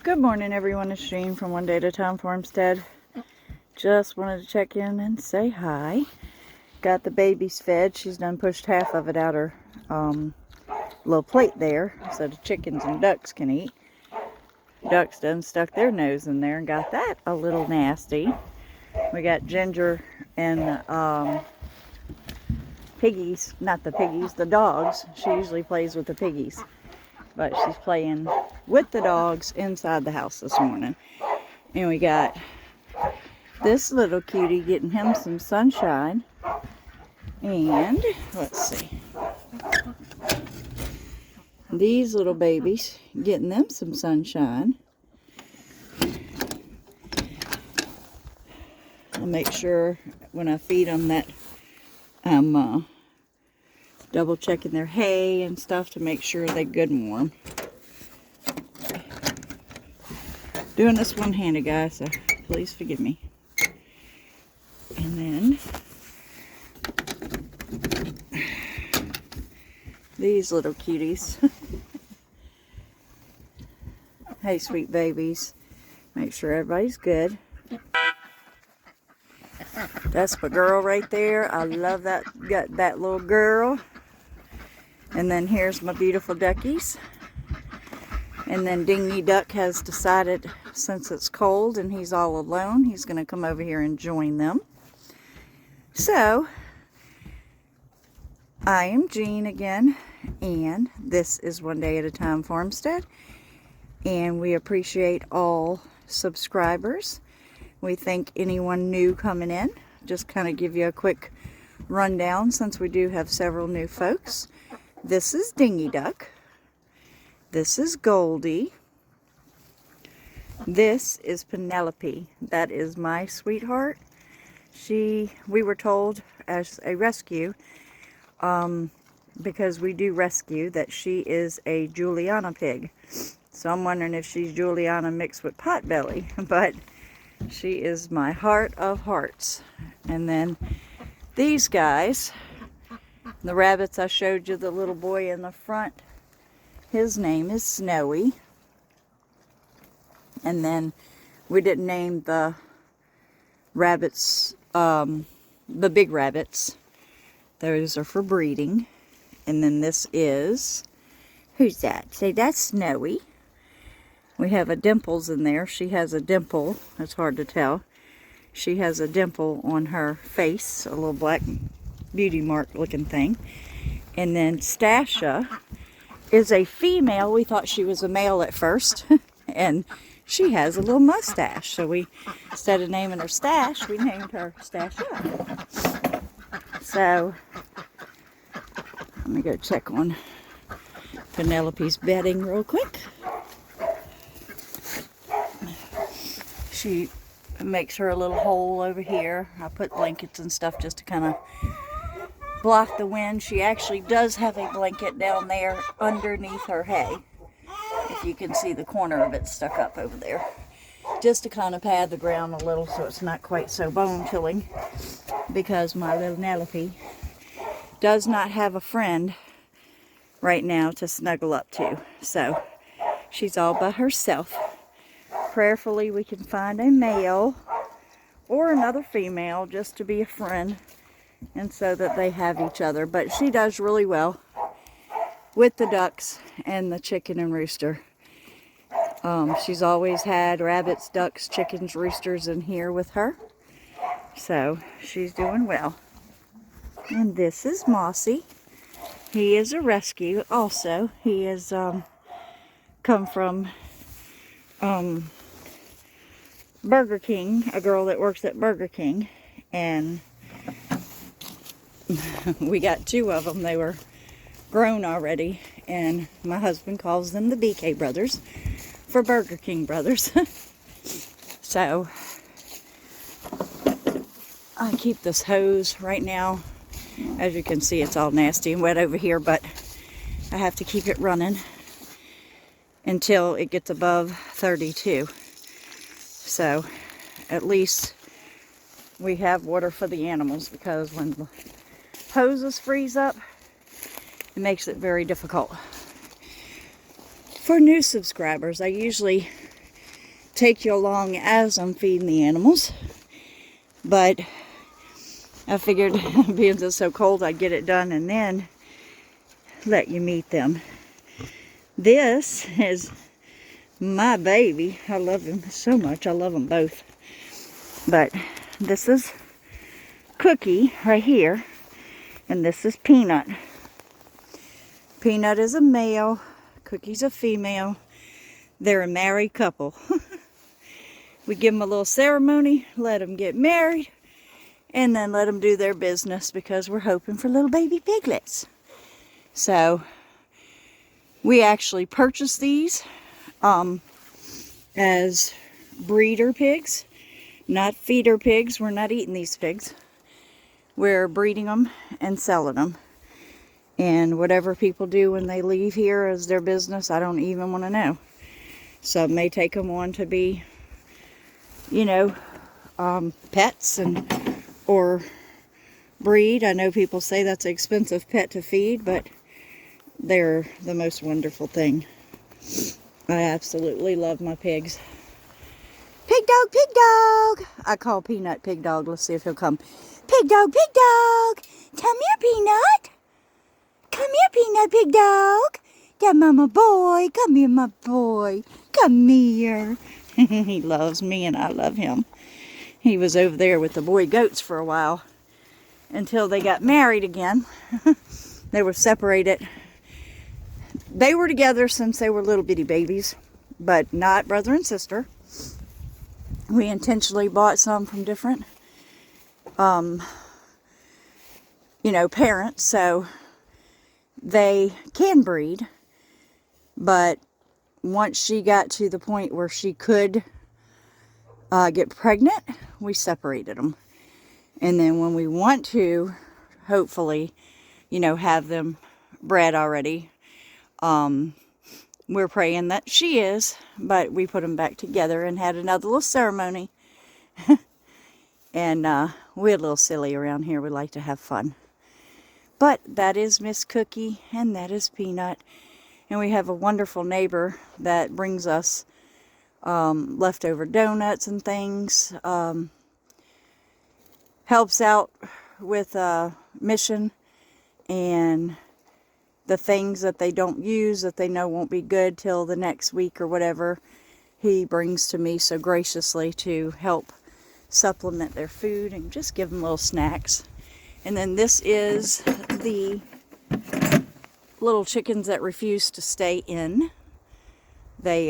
Good morning, everyone. It's Jean from One Day at a Time Farmstead. Just wanted to check in and say hi. Got the babies fed. She's done pushed half of it out her little plate there so the chickens and ducks can eat. Ducks done stuck their nose in there and got that a little nasty. We got Ginger and piggies, not the piggies, the dogs. She usually plays with the piggies, but she's playing with the dogs inside the house this morning. And we got this little cutie getting him some sunshine. And let's see, these little babies getting them some sunshine. I'll make sure when I feed them that I'm double checking their hay and stuff to make sure they're good and warm. Doing this one-handed, guys, so please forgive me. And then these little cuties. Hey, sweet babies. Make sure everybody's good. That's my girl right there. I love that. Got that little girl. And then here's my beautiful duckies. And then Dingy Duck has decided, since it's cold and he's all alone, he's going to come over here and join them. So, I am Jean again, and this is One Day at a Time Farmstead. And we appreciate all subscribers. We thank anyone new coming in. Just kind of give you a quick rundown since we do have several new folks. This is Dingy Duck. This is Goldie. This is Penelope. That is my sweetheart. We were told as a rescue, because we do rescue, that she is a Juliana pig. So I'm wondering if she's Juliana mixed with Potbelly, but she is my heart of hearts. And then these guys, the rabbits, I showed you the little boy in the front. His name is Snowy. And then we didn't name the rabbits, the big rabbits. Those are for breeding. And then this is, who's that? Say, that's Snowy. We have a Dimples in there. She has a dimple. It's hard to tell. She has a dimple on her face, a little black beauty mark looking thing. And then Stasha is a female. We thought she was a male at first. And she has a little mustache. So we, instead of naming her Stash, we named her Stasha. So, let me go check on Penelope's bedding real quick. She makes her a little hole over here. I put blankets and stuff just to kind of block the wind. She actually does have a blanket down there underneath her hay. If you can see the corner of it stuck up over there. Just to kind of pad the ground a little so it's not quite so bone-chilling. Because my little Penelope does not have a friend right now to snuggle up to. So, she's all by herself. Prayerfully we can find a male or another female just to be a friend, and so that they have each other. But she does really well with the ducks and the chicken and rooster. She's always had rabbits, ducks, chickens, roosters in here with her. So she's doing well. And this is Mossy. He is a rescue also. He has come from Burger King, a girl that works at Burger King, and we got two of them. They were grown already, and my husband calls them the BK brothers for Burger King brothers. So I keep this hose right now. As you can see, it's all nasty and wet over here, but I have to keep it running until it gets above 32. So at least we have water for the animals, because when the hoses freeze up, it makes it very difficult. For new subscribers, I usually take you along as I'm feeding the animals. But I figured, being it's so cold, I'd get it done and then let you meet them. This is my baby. I love him so much. I love them both. But this is Cookie right here. And this is Peanut. Peanut is a male. Cookie's a female. They're a married couple. We give them a little ceremony, let them get married, and then let them do their business because we're hoping for little baby piglets. So we actually purchased these as breeder pigs, not feeder pigs. We're not eating these pigs. We're breeding them and selling them. And whatever people do when they leave here as their business, I don't even want to know. Some may take them on to be, you know, pets or breed. I know people say that's an expensive pet to feed, but they're the most wonderful thing. I absolutely love my pigs. Pig dog, pig dog. I call Peanut pig dog. Let's see if he'll come. Pig dog, come here, Peanut. Come here, Peanut, pig dog. Yeah, mama boy. Come here, my boy. Come here. He loves me and I love him. He was over there with the boy goats for a while until they got married again. They were separated. They were together since they were little bitty babies, but not brother and sister. We intentionally bought some from different, you know, parents, so they can breed. But once she got to the point where she could get pregnant, we separated them. And then when we want to, hopefully, you know, have them bred already, we're praying that she is, but we put them back together and had another little ceremony. And we're a little silly around here. We like to have fun. But that is Miss Cookie and that is Peanut. And we have a wonderful neighbor that brings us leftover donuts and things. Helps out with mission and the things that they don't use that they know won't be good till the next week or whatever. He brings to me so graciously to help supplement their food and just give them little snacks. And then this is the little chickens that refuse to stay in. They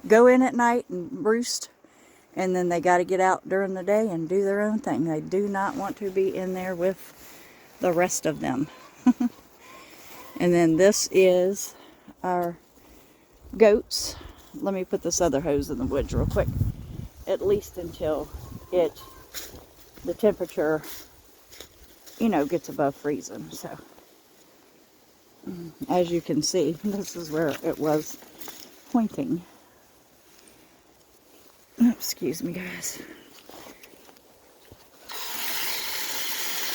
go in at night and roost, and then they got to get out during the day and do their own thing. They do not want to be in there with the rest of them. And then this is our goats. Let me put this other hose in the woods real quick, at least until the temperature, you know, gets above freezing. So as you can see, this is where it was pointing. Oh, excuse me, guys.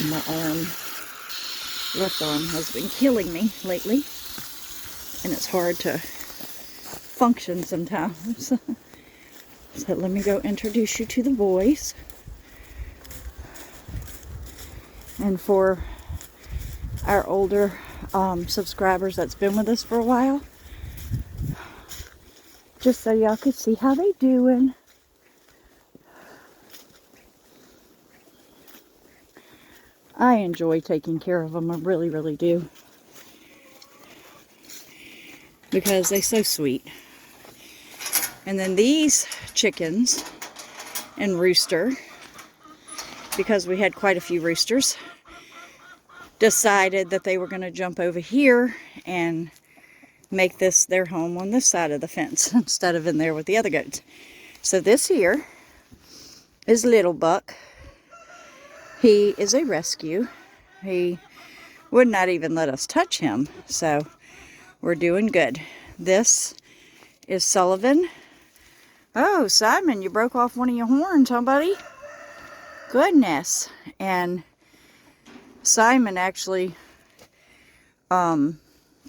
My left arm has been killing me lately, and it's hard to function sometimes. So let me go introduce you to the boys. And for our older subscribers that's been with us for a while, just so y'all could see how they doing. I enjoy taking care of them. I really, really do. Because they're so sweet. And then these chickens and rooster, because we had quite a few roosters, decided that they were going to jump over here and make this their home on this side of the fence instead of in there with the other goats. So this here is Little Buck. He is a rescue. He would not even let us touch him, so we're doing good. This is Sullivan. Oh, Simon, you broke off one of your horns, huh, buddy? Goodness. And Simon actually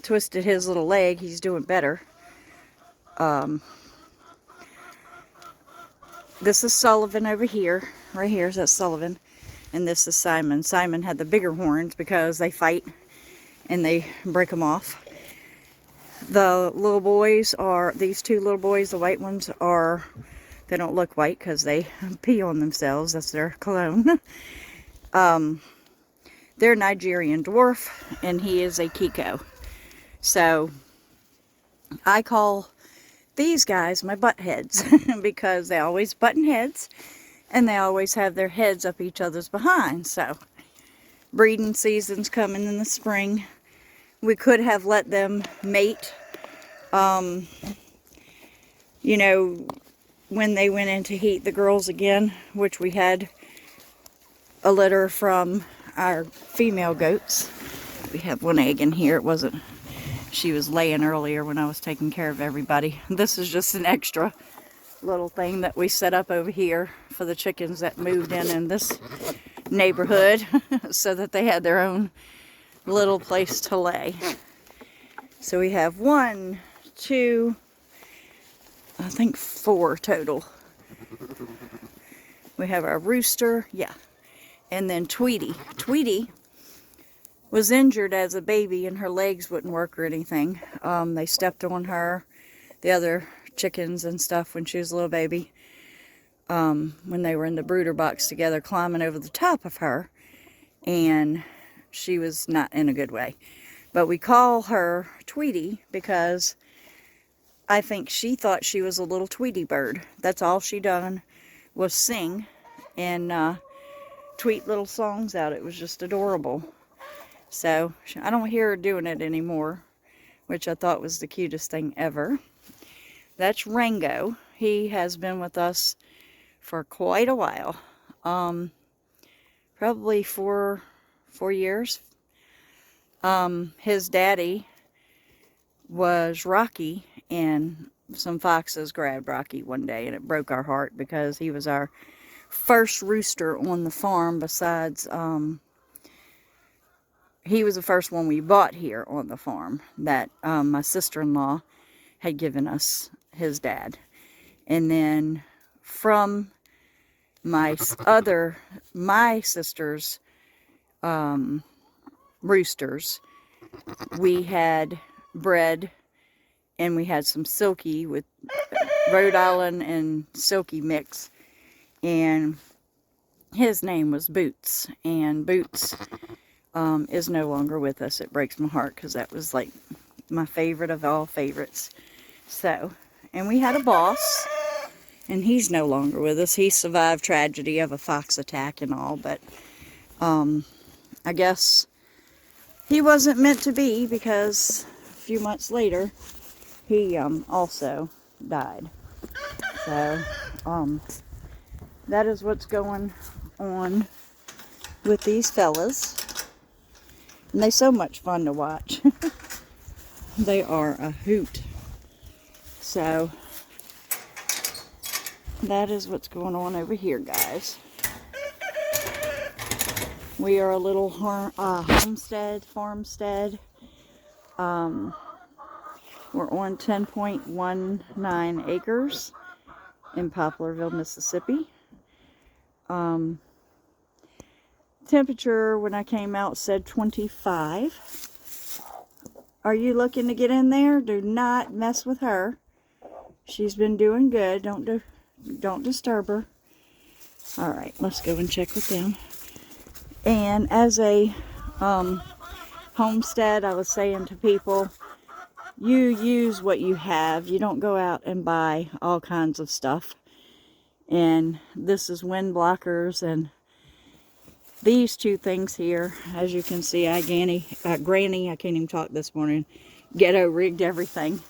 twisted his little leg. He's doing better. This is Sullivan over here. Right here is that Sullivan. And this is Simon. Simon had the bigger horns because they fight and they break them off. The little boys are, these two little boys, the white ones are, they don't look white because they pee on themselves. That's their cologne. They're Nigerian dwarf, and he is a Kiko. So I call these guys my butt heads because they always button heads and they always have their heads up each other's behind. So breeding season's coming in the spring. We could have let them mate, you know, when they went into heat, the girls again, which we had a litter from our female goats. We have one egg in here. It wasn't, she was laying earlier when I was taking care of everybody. This is just an extra little thing that we set up over here for the chickens that moved in this neighborhood so that they had their own little place to lay. So we have 1, 2, I think 4 total. We have our rooster, yeah, and then Tweety. Tweety was injured as a baby and her legs wouldn't work or anything. They stepped on her, the other chickens and stuff when she was a little baby, when they were in the brooder box together, climbing over the top of her, and she was not in a good way. But we call her Tweety because I think she thought she was a little Tweety bird. That's all she done was sing and tweet little songs out. It was just adorable. So I don't hear her doing it anymore, which I thought was the cutest thing ever. That's Rango. He has been with us for quite a while. Probably 4 years. His daddy was Rocky, and some foxes grabbed Rocky one day, and it broke our heart because he was our first rooster on the farm. Besides, he was the first one we bought here on the farm that my sister-in-law had given us his dad. And then from my sister's roosters, we had bred, and we had some silky with Rhode Island and silky mix, and his name was Boots, and Boots is no longer with us. It breaks my heart because that was like my favorite of all favorites. So, and we had a boss, and he's no longer with us. He survived tragedy of a fox attack and all, but I guess he wasn't meant to be because a few months later he also died. So that is what's going on with these fellas, and they're so much fun to watch. They are a hoot. So that is what's going on over here, guys. We are a little homestead, farmstead. We're on 10.19 acres in Poplarville, Mississippi. Temperature when I came out said 25. Are you looking to get in there? Do not mess with her. She's been doing good. Don't disturb her. All right, let's go and check with them. And as a homestead, I was saying to people, you use what you have. You don't go out and buy all kinds of stuff. And this is wind blockers, and these two things here, as you can see, Granny, I can't even talk this morning, ghetto rigged everything.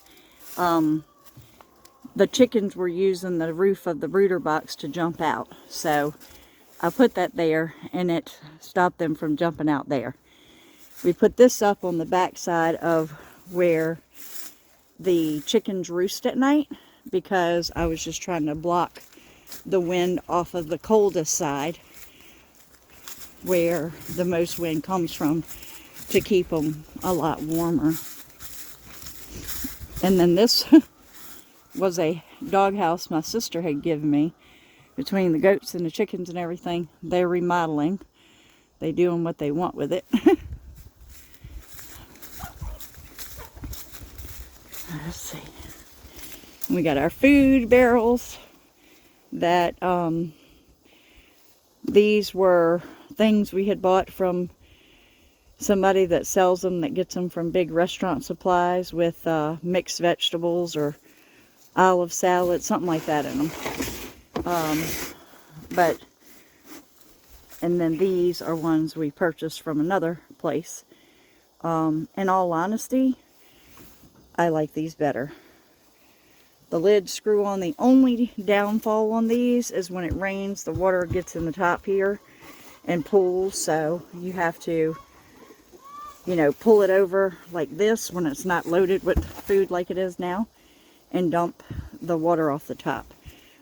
The chickens were using the roof of the brooder box to jump out. So I put that there, and it stopped them from jumping out there. We put this up on the back side of where the chickens roost at night because I was just trying to block the wind off of the coldest side where the most wind comes from to keep them a lot warmer. And then this was a doghouse my sister had given me between the goats and the chickens and everything, they're remodeling. They doing what they want with it. Let's see. We got our food barrels that these were things we had bought from somebody that sells them, that gets them from Big Restaurant Supplies, with mixed vegetables or olive salad, something like that in them. And then these are ones we purchased from another place. In all honesty, I like these better. The lid screw on, the only downfall on these is when it rains, the water gets in the top here and pools, so you have to, you know, pull it over like this when it's not loaded with food like it is now, and dump the water off the top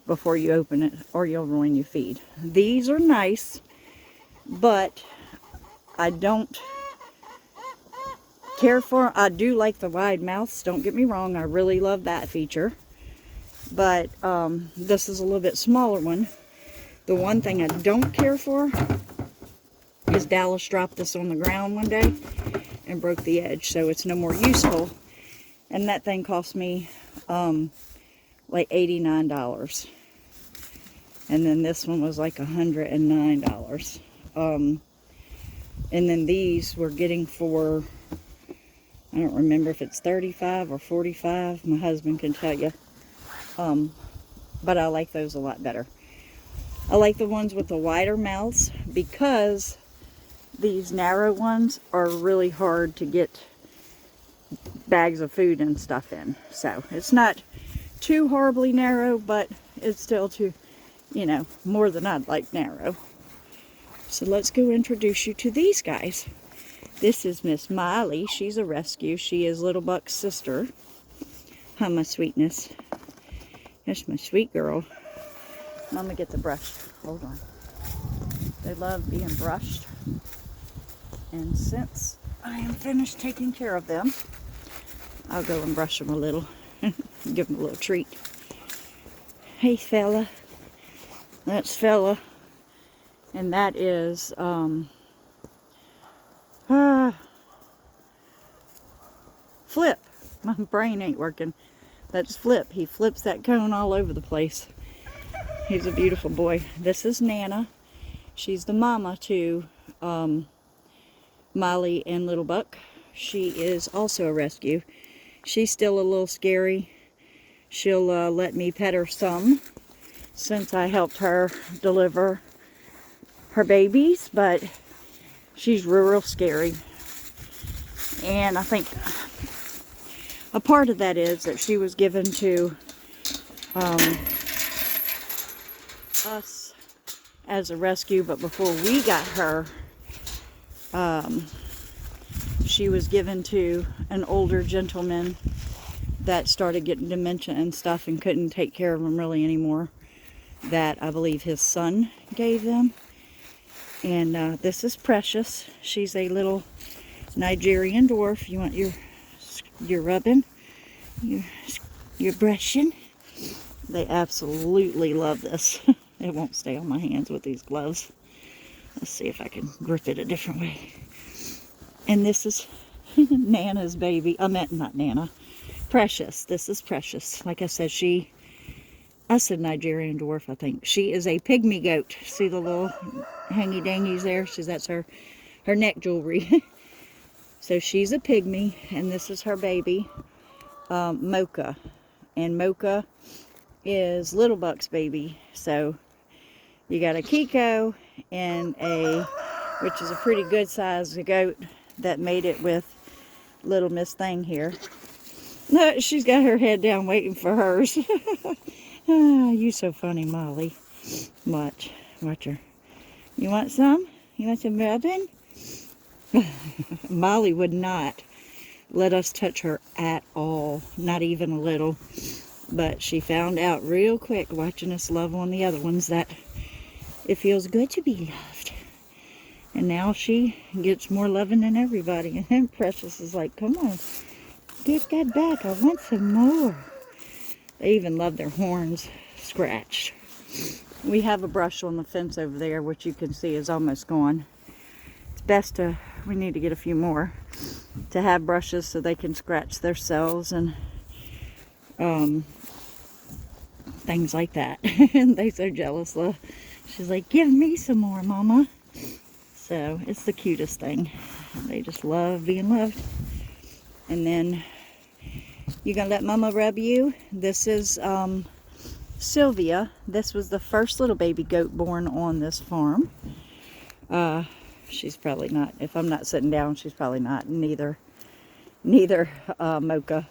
before you open it, or you'll ruin your feed. These are nice, but I don't care for. I do like the wide mouths, don't get me wrong, I really love that feature, but this is a little bit smaller one. The one thing I don't care for is Dallas dropped this on the ground one day and broke the edge, so it's no more useful, and that thing cost me like $89, and then this one was like $109. And then these we're getting for, I don't remember if it's 35 or 45. My husband can tell you. But I like those a lot better. I like the ones with the wider mouths because these narrow ones are really hard to get bags of food and stuff in. So it's not too horribly narrow, but it's still too, you know, more than I'd like narrow. So let's go introduce you to these guys. This is Miss Miley. She's a rescue. She is Little Buck's sister. Hi, my sweetness. That's my sweet girl. I'm gonna get the brush. Hold on. They love being brushed. And since I am finished taking care of them, I'll go and brush them a little. Give them a little treat. Hey, fella. That's fella. And that is, Flip. My brain ain't working. That's Flip. He flips that cone all over the place. He's a beautiful boy. This is Nana. She's the mama to Molly and Little Buck. She is also a rescue. She's still a little scary. She'll let me pet her some since I helped her deliver her babies, but she's real scary. And I think a part of that is that she was given to us as a rescue, but before we got her, she was given to an older gentleman that started getting dementia and stuff and couldn't take care of them really anymore, that I believe his son gave them. And this is Precious. She's a little Nigerian dwarf. You want your rubbing, your brushing. They absolutely love this. It won't stay on my hands with these gloves. Let's see if I can grip it a different way. And this is Nana's baby. Not Nana. Precious. This is Precious. Like I said, I said Nigerian dwarf, I think. She is a pygmy goat. See the little hangy-dangies there? That's her neck jewelry. So she's a pygmy, and this is her baby, Mocha. And Mocha is Little Buck's baby. So you got a Kiko and which is a pretty good sized goat that made it with little Miss Thing here. No, she's got her head down waiting for hers. Oh, you so funny, Molly. Watch her. You want some? You want some rubbing? Molly would not let us touch her at all, not even a little. But she found out real quick, watching us love on the other ones, that it feels good to be loved. And now she gets more loving than everybody. And then Precious is like, come on, get that back. I want some more. They even love their horns scratched. we have a brush on the fence over there, which you can see is almost gone. It's best to, we need to get a few more, to have brushes so they can scratch themselves and things like that. And they're so jealous. She's like, give me some more, Mama. So it's the cutest thing. They just love being loved. And then you gonna let Mama rub you? This is Sylvia. This was the first little baby goat born on this farm. She's probably not, if I'm not sitting down, she's probably not. Neither Mocha.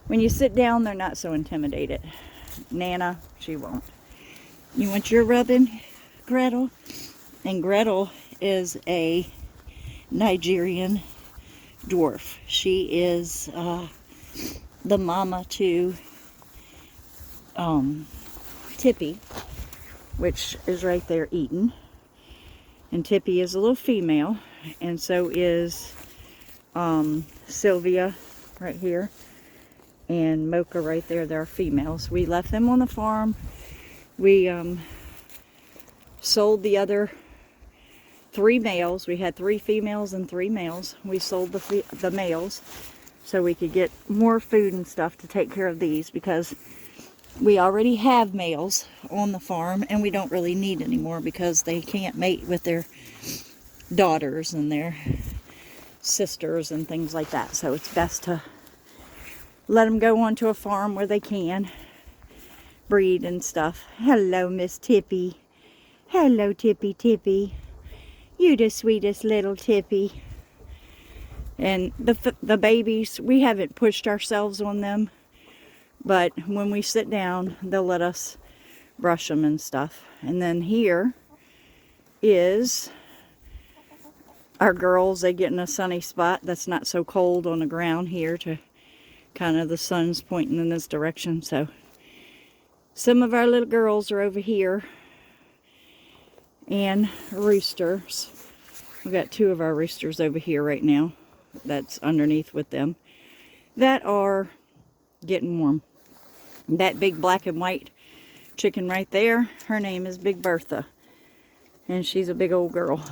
When you sit down, they're not so intimidated. Nana, she won't. You want your rubbing, Gretel? And Gretel is a Nigerian dwarf. She is the mama to Tippy, which is right there eating. And Tippy is a little female, and so is Sylvia right here, and Mocha right there. They're females. We left them on the farm. We sold the other 3 males. We had 3 females and 3 males. We sold the males so we could get more food and stuff to take care of these, because we already have males on the farm and we don't really need any more because they can't mate with their daughters and their sisters and things like that. So it's best to let them go onto a farm where they can breed and stuff. Hello, Miss Tippy. Hello, Tippy Tippy. You the sweetest little Tippy. And the babies, we haven't pushed ourselves on them, but when we sit down, they'll let us brush them and stuff. And then here is our girls. They get in a sunny spot that's not so cold on the ground here, to kind of the sun's pointing in this direction. So some of our little girls are over here, and roosters. We've got 2 of our roosters over here right now that's underneath with them that are getting warm. That big black and white chicken right there, her name is Big Bertha, and she's a big old girl.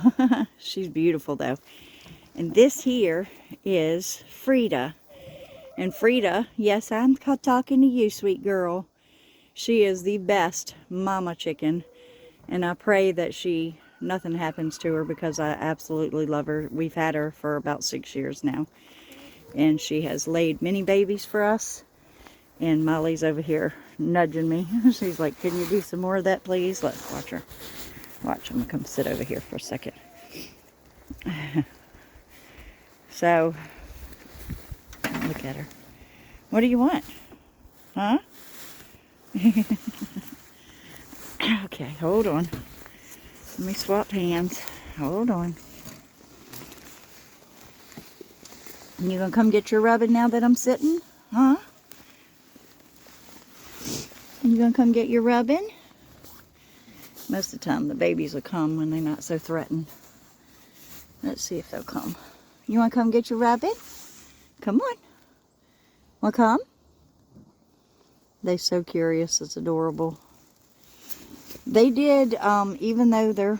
She's beautiful though. And this here is Frida. And Frida, yes, I'm talking to you, sweet girl. She is the best mama chicken, and I pray that nothing happens to her, because I absolutely love her. We've had her for about 6 years now, and she has laid many babies for us. And Molly's over here nudging me. She's like, can you do some more of that, please? Let's watch her. Watch, I'm gonna come sit over here for a second. So, look at her. What do you want? Huh? Okay, hold on. Let me swap hands. Hold on. You gonna come get your rubbing now that I'm sitting? Huh? You gonna come get your rubbing? Most of the time the babies will come when they're not so threatened. Let's see if they'll come. You wanna come get your rubbing? Come on. Wanna come? They're so curious. It's adorable. They did, even though they're,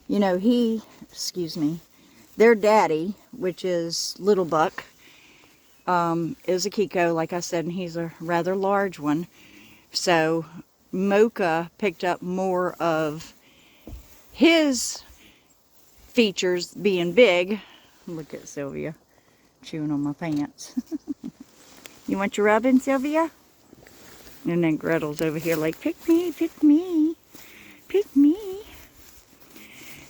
you know, their daddy, which is Little Buck, is a Kiko, like I said, and he's a rather large one. So Mocha picked up more of his features being big. Look at Sylvia chewing on my pants. You want your rubbing, Sylvia? And then Gretel's over here like, pick me, pick me, pick me.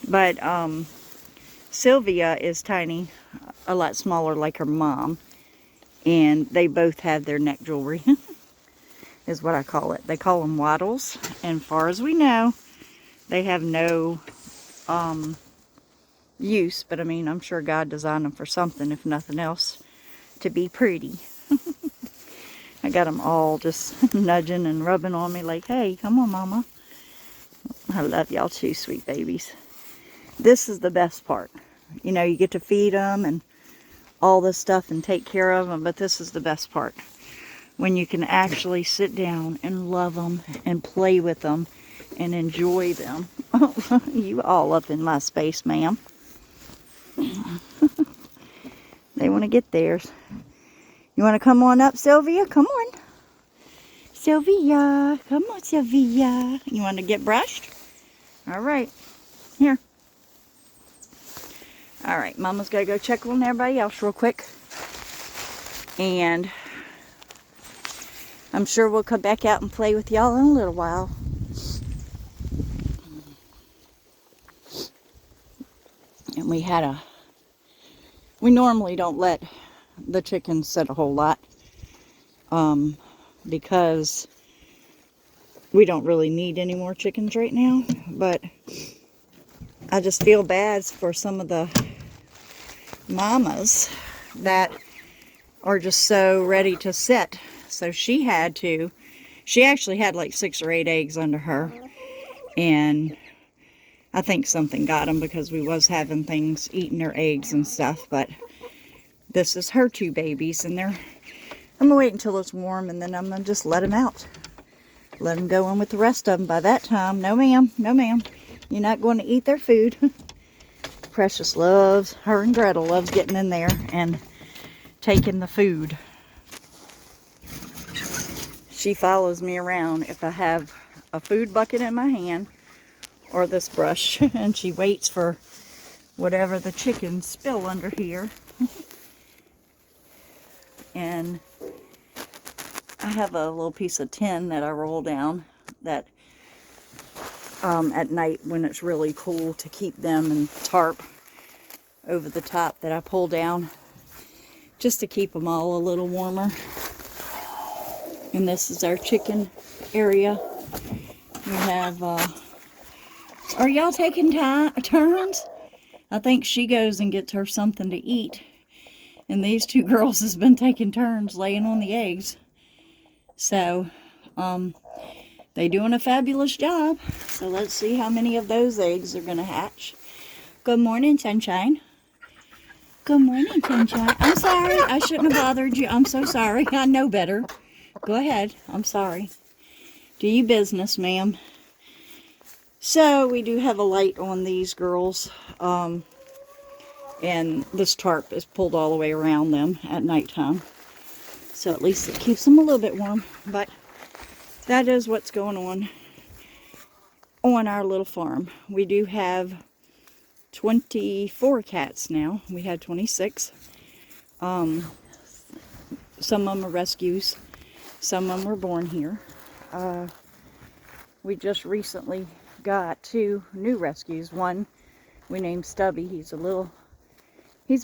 But Sylvia is tiny, a lot smaller like her mom. And they both have their neck jewelry, is what I call it. They call them waddles. And far as we know, they have no use. But I mean, I'm sure God designed them for something, if nothing else, to be pretty. I got them all just nudging and rubbing on me like, hey, come on, Mama. I love y'all too, sweet babies. This is the best part. You know, you get to feed them and all this stuff and take care of them, but this is the best part. when you can actually sit down and love them and play with them and enjoy them. You all up in my space, ma'am. They want to get theirs. You want to come on up, Sylvia? Come on. Sylvia. Come on, Sylvia. You want to get brushed? All right. Here. All right. Mama's got to go check on everybody else real quick. And I'm sure we'll come back out and play with y'all in a little while. And we normally don't let the chickens sit a whole lot. Because we don't really need any more chickens right now. But I just feel bad for some of the mamas that are just so ready to sit. So she actually had like 6 or 8 eggs under her. And I think something got them because we was having things eating her eggs and stuff. But this is her 2 babies, and I'm going to wait until it's warm, and then I'm going to just let them out. Let them go in with the rest of them. By that time, no ma'am, no ma'am. You're not going to eat their food. Precious loves, her and Gretel loves getting in there and taking the food. She follows me around if I have a food bucket in my hand or this brush. And she waits for whatever the chickens spill under here. And I have a little piece of tin that I roll down that at night when it's really cool to keep them, and tarp over the top that I pull down just to keep them all a little warmer. And this is our chicken area. We have, are y'all taking turns? I think she goes and gets her something to eat. And these 2 girls has been taking turns laying on the eggs. So, they doing a fabulous job. So let's see how many of those eggs are going to hatch. Good morning, Sunshine. Good morning, Sunshine. I'm sorry. I shouldn't have bothered you. I'm so sorry. I know better. Go ahead. I'm sorry. Do your business, ma'am. So, we do have a light on these girls. And this tarp is pulled all the way around them at nighttime. So at least it keeps them a little bit warm. But that is what's going on our little farm. We do have 24 cats now. We had 26. Some of them are rescues. Some of them were born here. We just recently got 2 new rescues. One we named Stubby. He's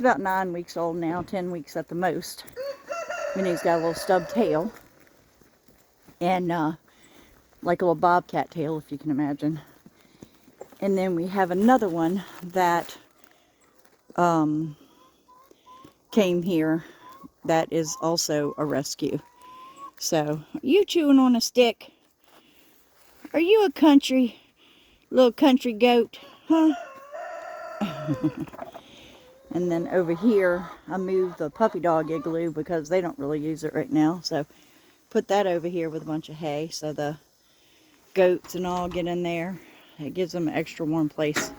about 9 weeks old now, 10 weeks at the most. And he's got a little stub tail. And like a little bobcat tail, if you can imagine. And then we have another one that came here that is also a rescue. So, are you chewing on a stick? Are you a little country goat? Huh? And then over here, I moved the puppy dog igloo because they don't really use it right now. So, put that over here with a bunch of hay so the goats and all get in there. It gives them an extra warm place.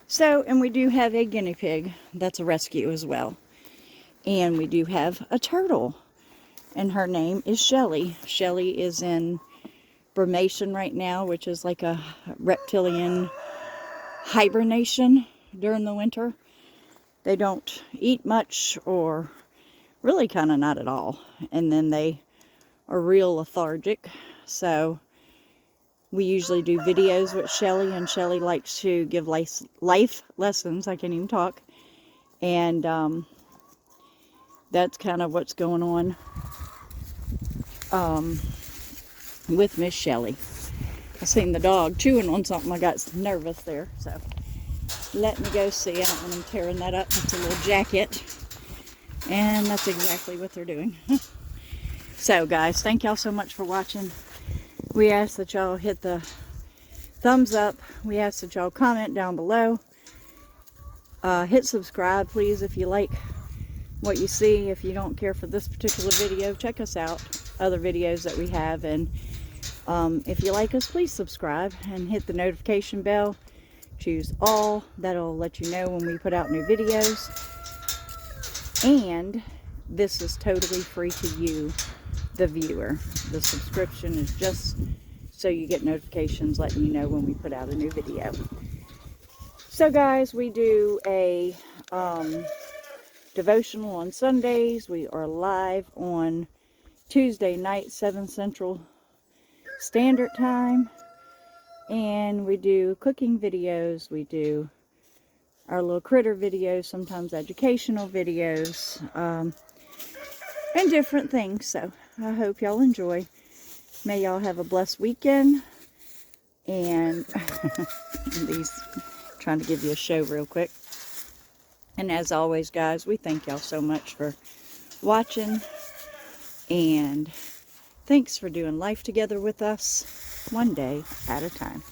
So, and we do have a guinea pig. That's a rescue as well. And we do have a turtle. And her name is Shelly. Shelly is in brumation right now, which is like a reptilian hibernation during the winter. They don't eat much, or really kind of not at all. And then they are real lethargic. So we usually do videos with Shelly, and Shelly likes to give life lessons. I can't even talk. And that's kind of what's going on with Miss Shelly. I seen the dog chewing on something. I got nervous there. So let me go see. I don't want them tearing that up. It's a little jacket. And that's exactly what they're doing. So guys, thank y'all so much for watching. We ask that y'all hit the thumbs up. We ask that y'all comment down below. Hit subscribe, please, if you like what you see. If you don't care for this particular video, check us out. other videos that we have. And if you like us, please subscribe and hit the notification bell. Choose all. That'll let you know when we put out new videos. And this is totally free to you, the viewer. The subscription is just so you get notifications letting you know when we put out a new video. So guys, we do a devotional on Sundays. We are live on Tuesday night, 7 Central Standard Time. And we do cooking videos. We do our little critter videos, sometimes educational videos, and different things. So I hope y'all enjoy. May y'all have a blessed weekend. And these, trying to give you a show real quick. And as always, guys, we thank y'all so much for watching. And thanks for doing life together with us, one day at a time.